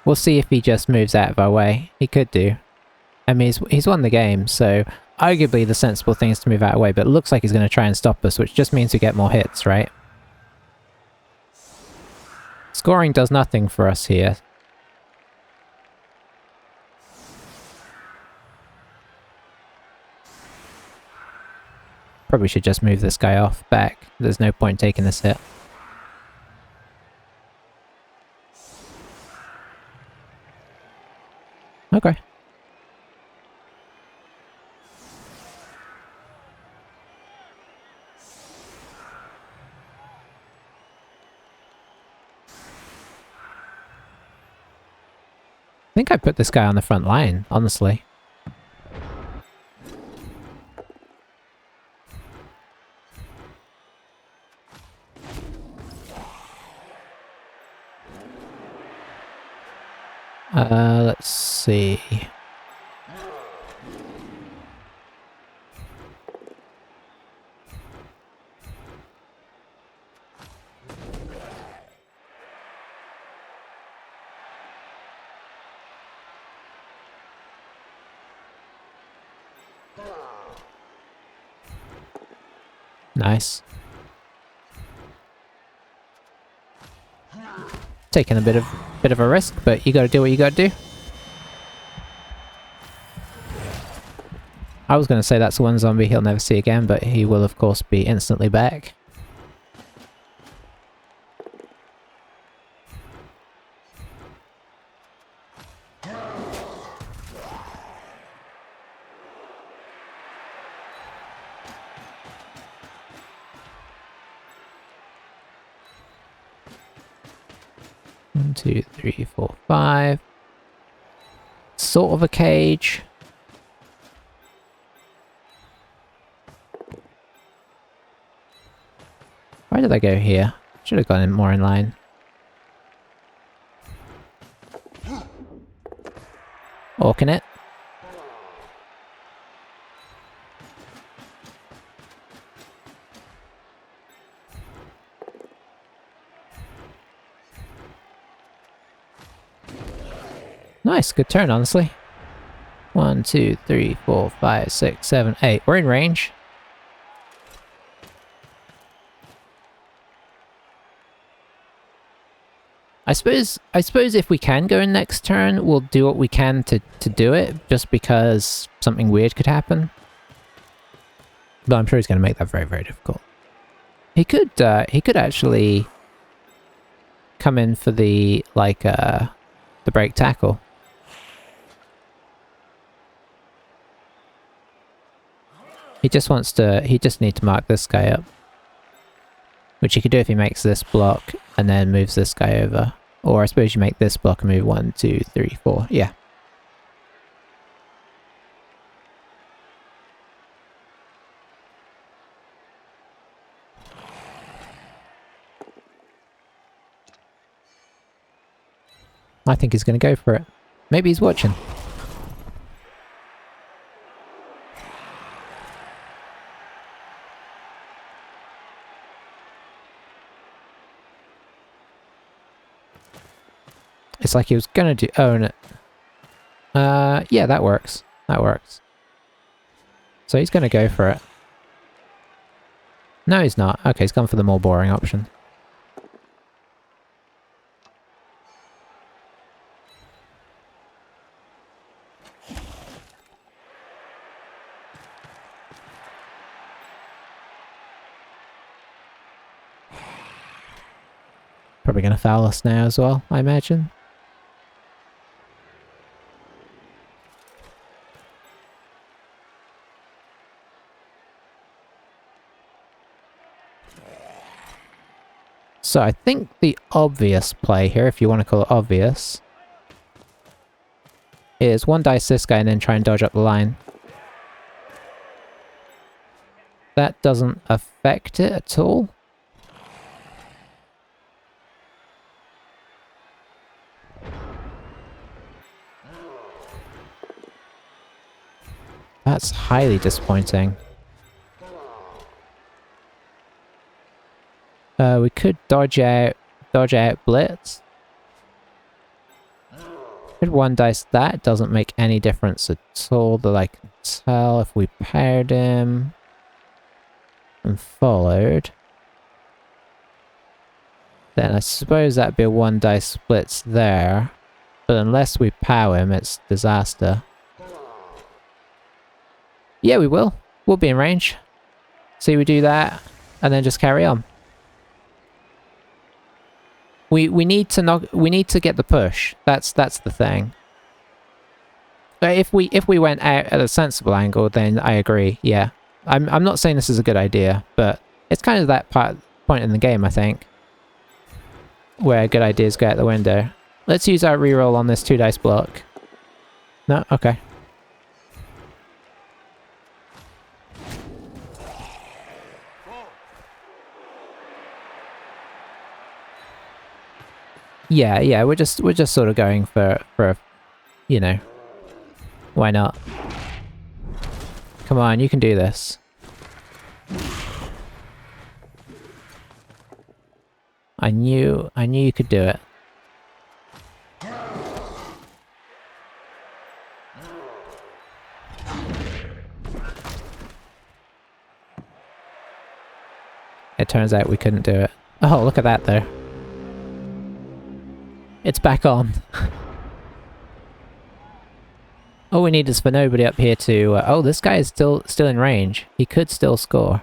We'll see if he just moves out of our way. He could do. I mean, he's won the game, so arguably the sensible thing is to move out of the way, but it looks like he's going to try and stop us, which just means we get more hits, right? Scoring does nothing for us here. Probably should just move this guy off back. There's no point taking this hit. Okay. I think I put this guy on the front line, honestly. Let's see. Nice. Taking a bit of a risk, but you gotta do what you gotta do. I was gonna say that's one zombie he'll never see again, but he will of course be instantly back. One, two, three, four, five. Sort of a cage. Why did I go here? Should have gone in more in line. Orcing it. Nice, good turn, honestly. 1, 2, 3, 4, 5, 6, 7, 8. We're in range. I suppose if we can go in next turn, we'll do what we can to do it, just because something weird could happen. But I'm sure he's going to make that very, very difficult. He could actually come in for the, like, the break tackle. He just needs to mark this guy up. Which you could do if he makes this block and then moves this guy over. Or I suppose you make this block and move 1, 2, 3, 4. Yeah. I think he's going to go for it. Maybe he's watching. It's like he was gonna do— oh, no. Yeah, that works. That works. So he's gonna go for it. No, he's not. Okay, he's gone for the more boring option. Probably gonna foul us now as well, I imagine. So I think the obvious play here, if you want to call it obvious, is one dice this guy and then try and dodge up the line. That doesn't affect it at all. That's highly disappointing. We could dodge out blitz. Could one dice that, doesn't make any difference at all that I can tell. If we paired him and followed, then I suppose that'd be a one dice splits there. But unless we pow him, it's disaster. Yeah, we will. We'll be in range. See, we do that, and then just carry on. We need to get the push. That's the thing. But if we went out at a sensible angle, then I agree. Yeah, I'm not saying this is a good idea, but it's kind of that point in the game, I think, where good ideas go out the window. Let's use our reroll on this 2 dice block. No, okay. Yeah, we're just sort of going for you know, why not? Come on, you can do this. I knew you could do it. It turns out we couldn't do it. Oh, look at that though. It's back on. All we need is for nobody up here to... oh, this guy is still in range. He could still score.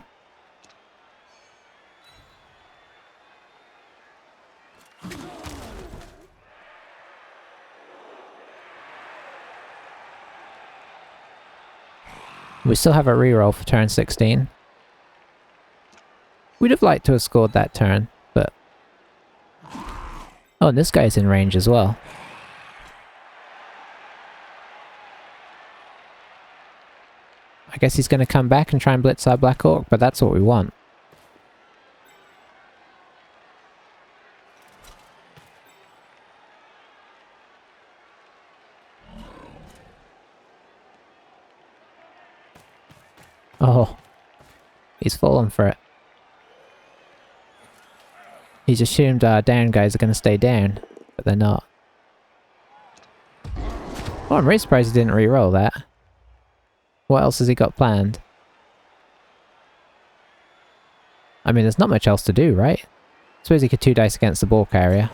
We still have a reroll for turn 16. We'd have liked to have scored that turn, but... oh, and this guy's in range as well. I guess he's going to come back and try and blitz our Black Orc, but that's what we want. Oh, he's fallen for it. He's assumed our down guys are going to stay down, but they're not. Oh, I'm really surprised he didn't re-roll that. What else has he got planned? I mean, there's not much else to do, right? I suppose he could 2 dice against the ball carrier.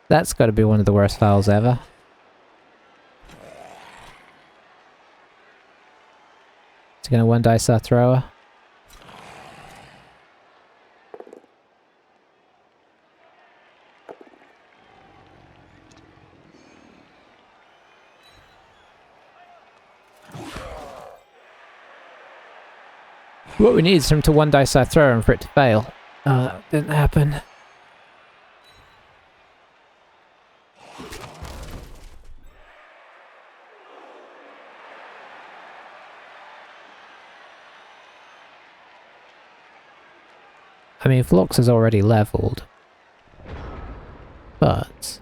That's got to be one of the worst fouls ever. Is he going to 1 dice our thrower? What we need is him to 1 dice our thrower and for it to fail. Didn't happen. I mean, Phlox is already leveled. But...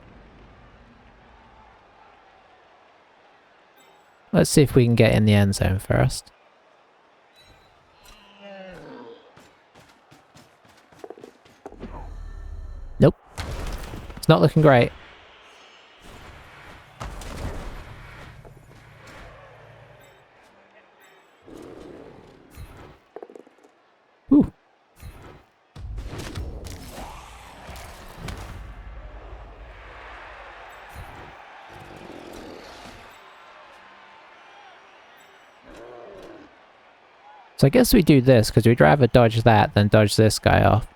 let's see if we can get in the end zone first. Nope. It's not looking great. Whew. So I guess we do this, because we'd rather dodge that than dodge this guy off.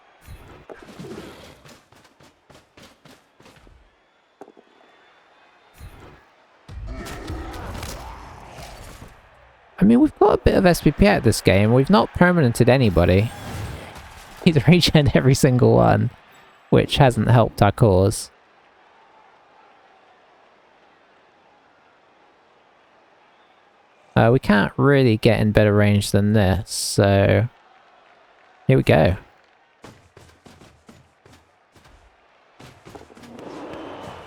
I mean, we've got a bit of SPP at this game. We've not permanented anybody. He's regen every single one, which hasn't helped our cause. We can't really get in better range than this, so... here we go.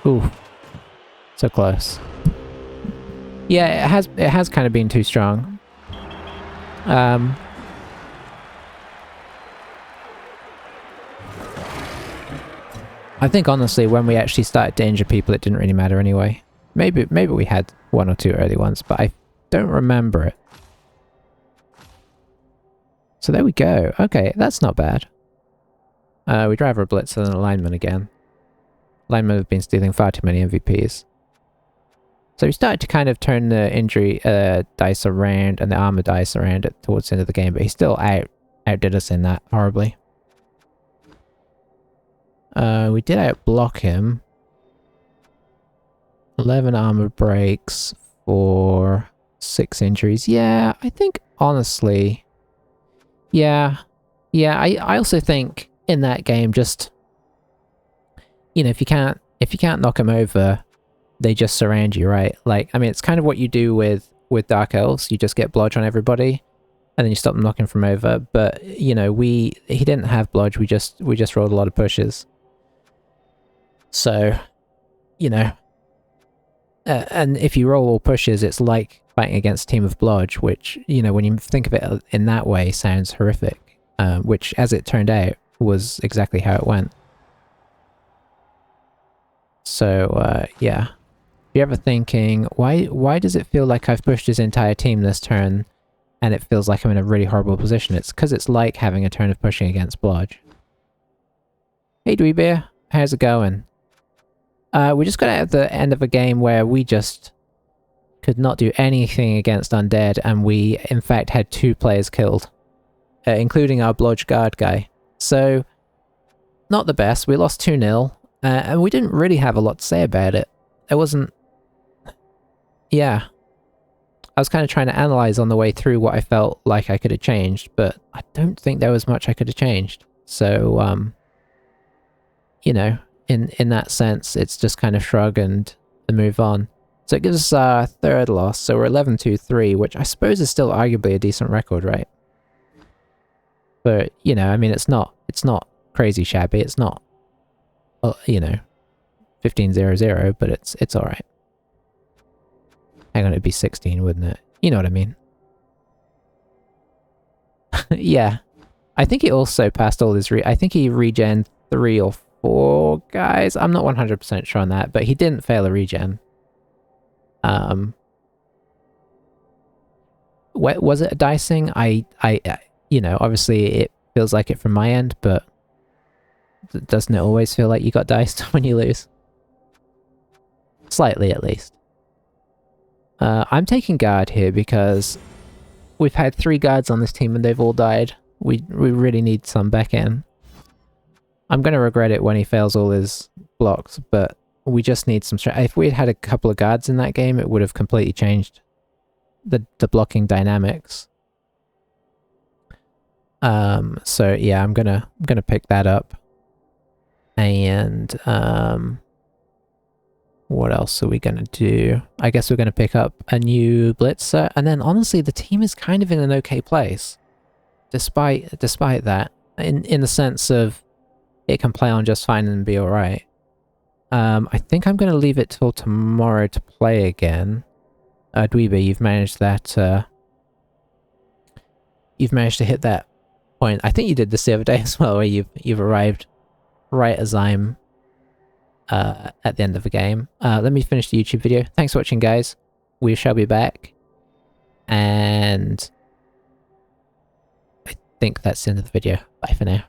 Ooh. So close. Yeah, it has kind of been too strong. I think honestly, when we actually started to injure people, it didn't really matter anyway. Maybe we had 1 or 2 early ones, but I don't remember it. So there we go. Okay, that's not bad. We'd rather a blitzer than a lineman again. Linemen have been stealing far too many MVPs. So we started to kind of turn the injury dice around and the armor dice around towards the end of the game, but he still outdid us in that horribly. We did outblock him. 11 armor breaks for 6 injuries. Yeah, I think honestly, yeah, I also think in that game, just, you know, if you can't knock him over, they just surround you, right? Like, I mean, it's kind of what you do with Dark Elves. You just get blodge on everybody, and then you stop them knocking from over. But you know, he didn't have blodge. We just rolled a lot of pushes. So, you know, And if you roll all pushes, it's like fighting against a team of blodge, which, you know, when you think of it in that way, sounds horrific. Which, as it turned out, was exactly how it went. So, yeah. If you're ever thinking, why does it feel like I've pushed his entire team this turn, and it feels like I'm in a really horrible position? It's because it's like having a turn of pushing against blodge. Hey Dweebeer, how's it going? We just got out at the end of a game where we just could not do anything against undead, and we in fact had 2 players killed, including our blodge guard guy. So, not the best. We lost 2-0, and we didn't really have a lot to say about it. It wasn't... Yeah. I was kind of trying to analyze on the way through what I felt like I could have changed, but I don't think there was much I could have changed. So, you know, in that sense, it's just kind of shrug and move on. So it gives us our 3rd loss, so we're 11-2-3, which I suppose is still arguably a decent record, right? But, you know, I mean, it's not crazy shabby, it's not, you know, 15-0-0, but it's alright. Hang on, it'd be 16, wouldn't it? You know what I mean. Yeah. I think he also passed all his I think he regen 3 or 4 guys. I'm not 100% sure on that, but he didn't fail a regen. Was it a dicing? You know, obviously it feels like it from my end, but doesn't it always feel like you got diced when you lose? Slightly, at least. I'm taking guard here because we've had 3 guards on this team and they've all died. We really need some back in. I'm going to regret it when he fails all his blocks, but we just need some strength. If we had a couple of guards in that game, it would have completely changed the blocking dynamics. So yeah, I'm gonna pick that up. And what else are we gonna do? I guess we're gonna pick up a new blitzer, and then honestly the team is kind of in an okay place. Despite that. In the sense of it can play on just fine and be alright. I think I'm gonna leave it till tomorrow to play again. Dweeber, you've managed that you've managed to hit that point. I think you did this the other day as well, where you've arrived right as I'm at the end of the game. Let me finish the YouTube video. Thanks for watching, guys. We shall be back. And I think that's the end of the video. Bye for now.